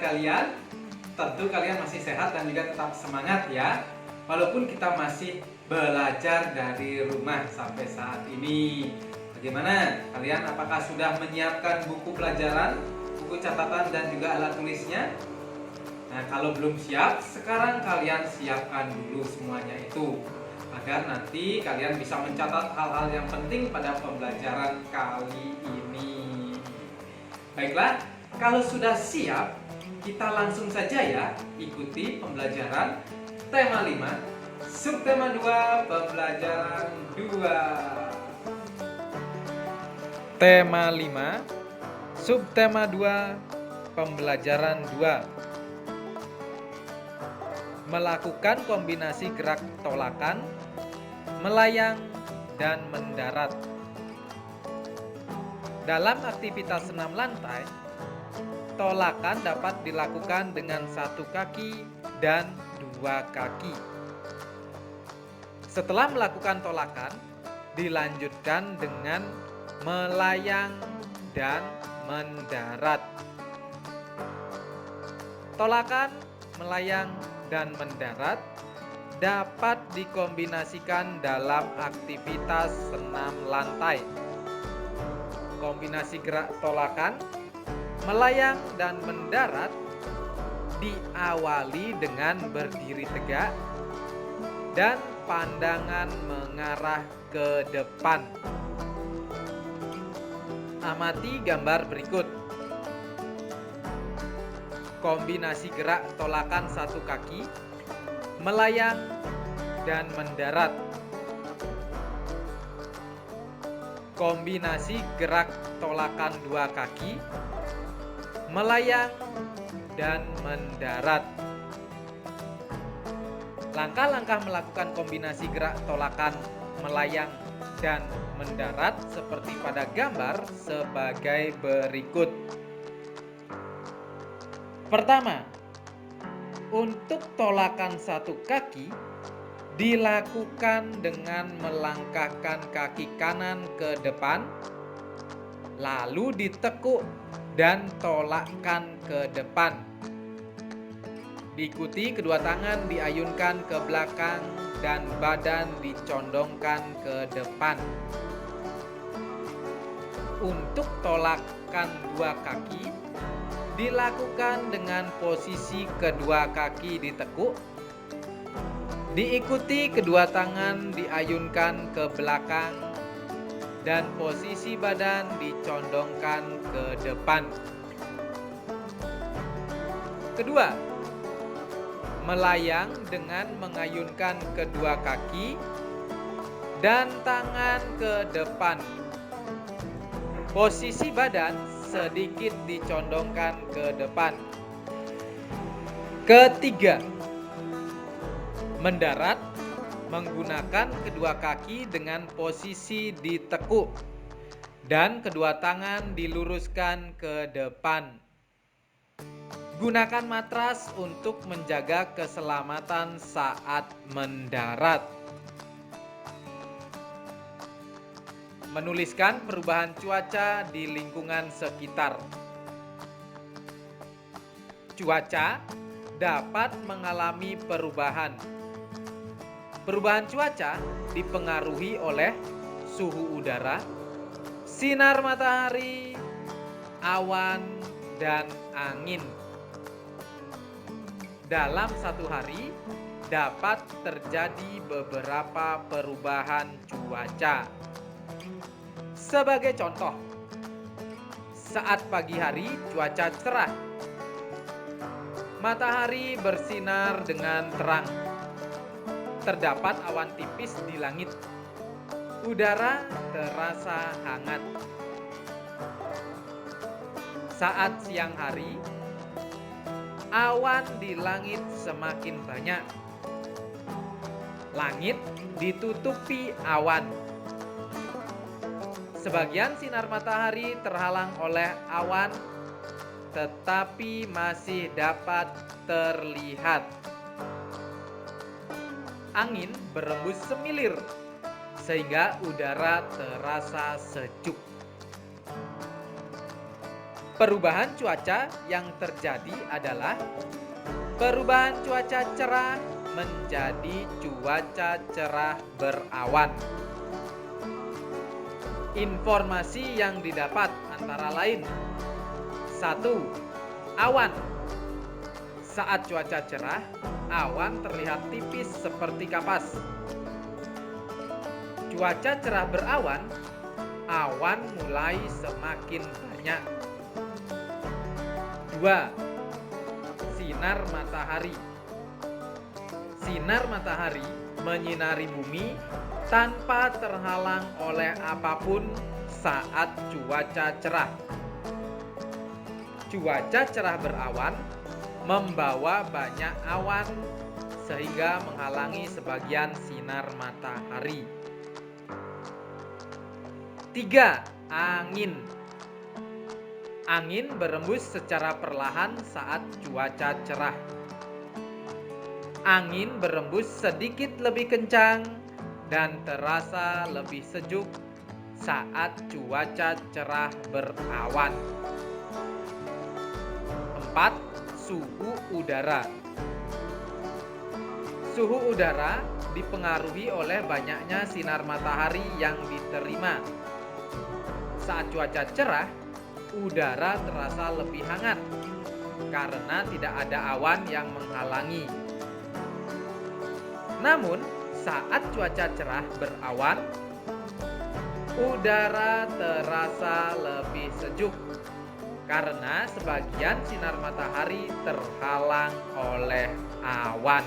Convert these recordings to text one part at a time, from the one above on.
kalian? Tentu kalian masih sehat dan juga tetap semangat ya. Walaupun kita masih belajar dari rumah sampai saat ini. Bagaimana? Kalian apakah sudah menyiapkan buku pelajaran, buku catatan dan juga alat tulisnya? Nah, kalau belum siap, sekarang kalian siapkan dulu semuanya itu agar nanti kalian bisa mencatat hal-hal yang penting pada pembelajaran kali ini. Baiklah, kalau sudah siap, kita langsung saja ya ikuti pembelajaran tema 5, subtema 2, pembelajaran 2. Tema 5, subtema 2, pembelajaran 2. Melakukan kombinasi gerak tolakan, melayang, dan mendarat. Dalam aktivitas senam lantai, tolakan dapat dilakukan dengan satu kaki dan dua kaki. Setelah melakukan tolakan, dilanjutkan dengan melayang dan mendarat. Tolakan, melayang, dan mendarat dapat dikombinasikan dalam aktivitas senam lantai. Kombinasi gerak tolakan, melayang, dan mendarat diawali dengan berdiri tegak dan pandangan mengarah ke depan. Amati gambar berikut. Kombinasi gerak tolakan satu kaki, melayang, dan mendarat. Kombinasi gerak tolakan dua kaki, melayang, dan mendarat. Langkah-langkah melakukan kombinasi gerak tolakan, melayang, dan mendarat seperti pada gambar sebagai berikut. Pertama, untuk tolakan satu kaki dilakukan dengan melangkahkan kaki kanan ke depan, lalu ditekuk dan tolakkan ke depan. Diikuti kedua tangan diayunkan ke belakang dan badan dicondongkan ke depan. Untuk tolakan dua kaki dilakukan dengan posisi kedua kaki ditekuk, diikuti kedua tangan diayunkan ke belakang dan posisi badan dicondongkan ke depan. Kedua, melayang dengan mengayunkan kedua kaki dan tangan ke depan. Posisi badan sedikit dicondongkan ke depan. Ketiga, mendarat menggunakan kedua kaki dengan posisi ditekuk dan kedua tangan diluruskan ke depan. Gunakan matras untuk menjaga keselamatan saat mendarat. Menuliskan perubahan cuaca di lingkungan sekitar. Cuaca dapat mengalami perubahan. Perubahan cuaca dipengaruhi oleh suhu udara, sinar matahari, awan, dan angin. Dalam satu hari dapat terjadi beberapa perubahan cuaca. Sebagai contoh, saat pagi hari cuaca cerah, matahari bersinar dengan terang. Terdapat awan tipis di langit. Udara terasa hangat. Saat siang hari, awan di langit semakin banyak. Langit ditutupi awan. Sebagian sinar matahari terhalang oleh awan, tetapi masih dapat terlihat. Angin berembus semilir, sehingga udara terasa sejuk. Perubahan cuaca yang terjadi adalah perubahan cuaca cerah menjadi cuaca cerah berawan. Informasi yang didapat antara lain: 1. Awan. Saat cuaca cerah, awan terlihat tipis seperti kapas. Cuaca cerah berawan, awan mulai semakin banyak. 2. Sinar matahari. Sinar matahari menyinari bumi tanpa terhalang oleh apapun saat cuaca cerah. Cuaca cerah berawan membawa banyak awan sehingga menghalangi sebagian sinar matahari. 3. Angin. Angin berembus secara perlahan saat cuaca cerah. Angin berembus sedikit lebih kencang dan terasa lebih sejuk saat cuaca cerah berawan. 4. Suhu udara. Suhu udara dipengaruhi oleh banyaknya sinar matahari yang diterima. Saat cuaca cerah, udara terasa lebih hangat karena tidak ada awan yang menghalangi. Namun, saat cuaca cerah berawan, udara terasa lebih sejuk karena sebagian sinar matahari terhalang oleh awan.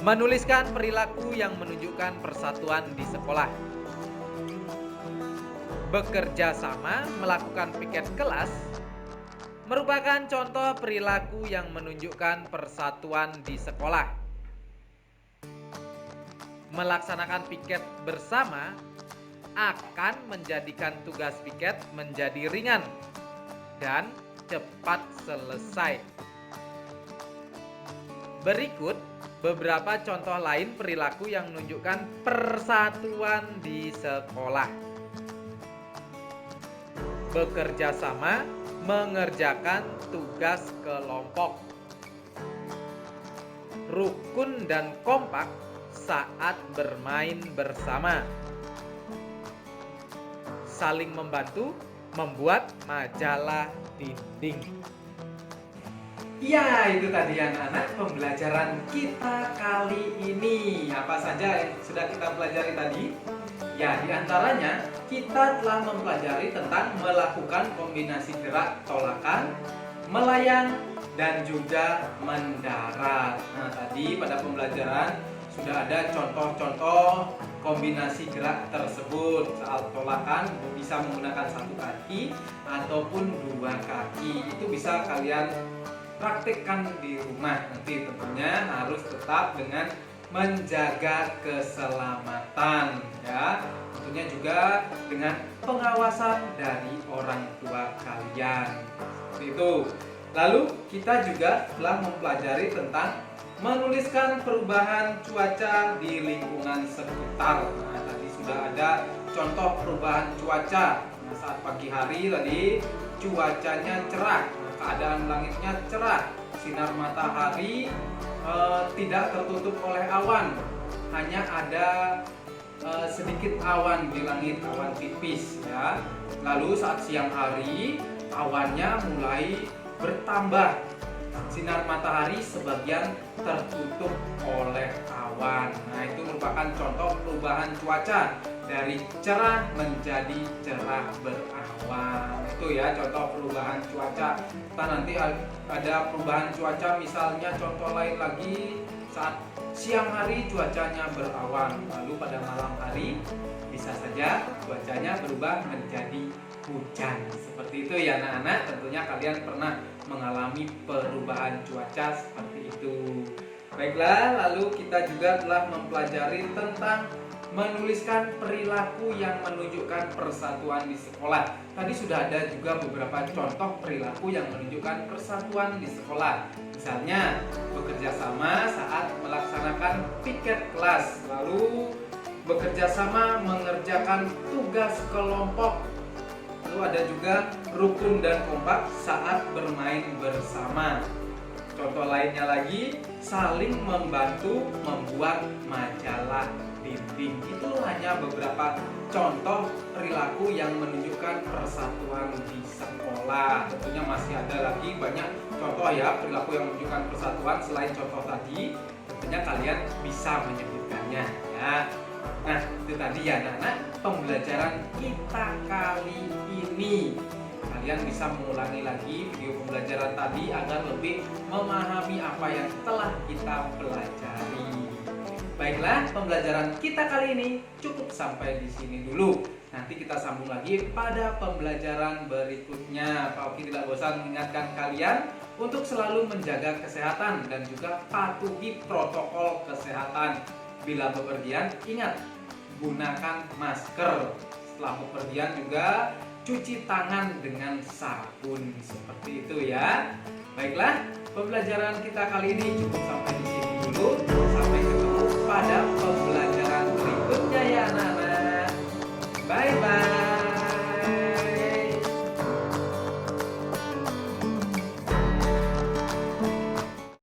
Menuliskan perilaku yang menunjukkan persatuan di sekolah. Bekerja sama melakukan piket kelas merupakan contoh perilaku yang menunjukkan persatuan di sekolah. Melaksanakan piket bersama akan menjadikan tugas piket menjadi ringan dan cepat selesai. Berikut beberapa contoh lain perilaku yang menunjukkan persatuan di sekolah. Bekerja sama mengerjakan tugas kelompok. Rukun dan kompak saat bermain bersama. Saling membantu membuat majalah dinding. Ya, itu tadi anak-anak pembelajaran kita kali ini. Apa saja yang sudah kita pelajari tadi? Ya, diantaranya kita telah mempelajari tentang melakukan kombinasi gerak tolakan, melayang, dan juga mendarat. Nah, tadi pada pembelajaran sudah ada contoh-contoh kombinasi gerak tersebut. Saat tolakan bisa menggunakan satu kaki ataupun dua kaki. Itu bisa kalian praktikkan di rumah. Nanti tentunya harus tetap dengan menjaga keselamatan, ya. Tentunya juga dengan pengawasan dari orang tua kalian. Seperti itu. Lalu kita juga telah mempelajari tentang menuliskan perubahan cuaca di lingkungan sekitar. Nah, tadi sudah ada contoh perubahan cuaca. Nah, saat pagi hari tadi cuacanya cerah, keadaan langitnya cerah, sinar matahari tidak tertutup oleh awan, hanya ada sedikit awan di langit, awan tipis, ya. Lalu saat siang hari awannya mulai bertambah, sinar matahari sebagian tertutup oleh awan. Nah, itu merupakan contoh perubahan cuaca dari cerah menjadi cerah berawan. Itu ya contoh perubahan cuaca. Kita nanti ada perubahan cuaca, misalnya contoh lain lagi saat siang hari cuacanya berawan, lalu pada malam hari bisa saja cuacanya berubah menjadi hujan. Seperti itu ya anak-anak, tentunya kalian pernah mengalami perubahan cuaca seperti itu. Baiklah, lalu kita juga telah mempelajari tentang menuliskan perilaku yang menunjukkan persatuan di sekolah. Tadi sudah ada juga beberapa contoh perilaku yang menunjukkan persatuan di sekolah. Misalnya, bekerja sama saat melaksanakan piket kelas, lalu bekerja sama mengerjakan tugas kelompok, Lalu ada juga rukun dan kompak saat bermain bersama. Contoh lainnya lagi, saling membantu membuat majalah dinding. Itu hanya beberapa contoh perilaku yang menunjukkan persatuan di sekolah. Tentunya masih ada lagi banyak contoh ya perilaku yang menunjukkan persatuan selain contoh tadi. Tentunya kalian bisa menyebutkannya ya. Nah, itu tadi ya anak-anak pembelajaran kita kali ini. Kalian bisa mengulangi lagi video pembelajaran tadi agar lebih memahami apa yang telah kita pelajari. Baiklah, pembelajaran kita kali ini cukup sampai di sini dulu. Nanti kita sambung lagi pada pembelajaran berikutnya. Pak Oki tidak bosan mengingatkan kalian untuk selalu menjaga kesehatan dan juga patuhi protokol kesehatan. Bila bepergian, ingat gunakan masker. Setelah bepergian juga cuci tangan dengan sabun seperti itu ya. Baiklah, pembelajaran kita kali ini cukup sampai di sini dulu. Sampai ketemu pada pembelajaran berikutnya ya anak-anak. Bye bye.